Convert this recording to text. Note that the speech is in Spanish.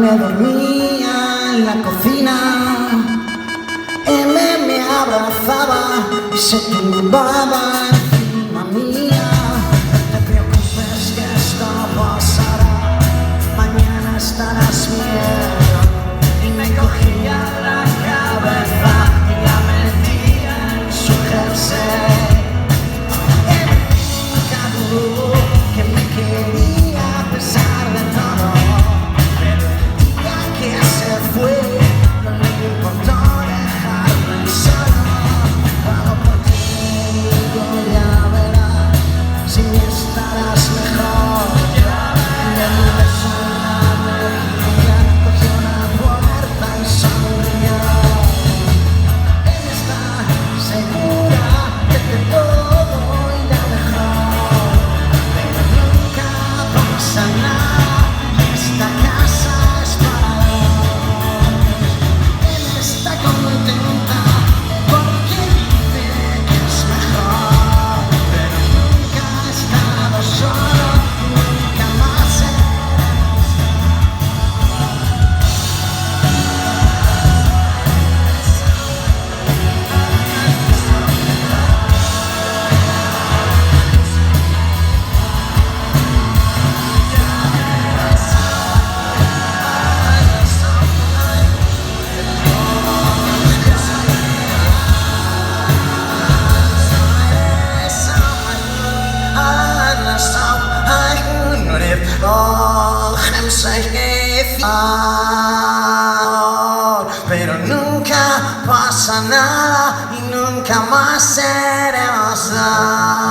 Me dormía en la cocina, me abrazaba y se tumbaba encima mía. No te preocupes que esto pasará, mañana estarás bien. Y me cogía la cabeza y la metía en su jersey. Él nunca dudó que me quería a pesar de todo. Pero nunca pasa nada y nunca más seremos dos.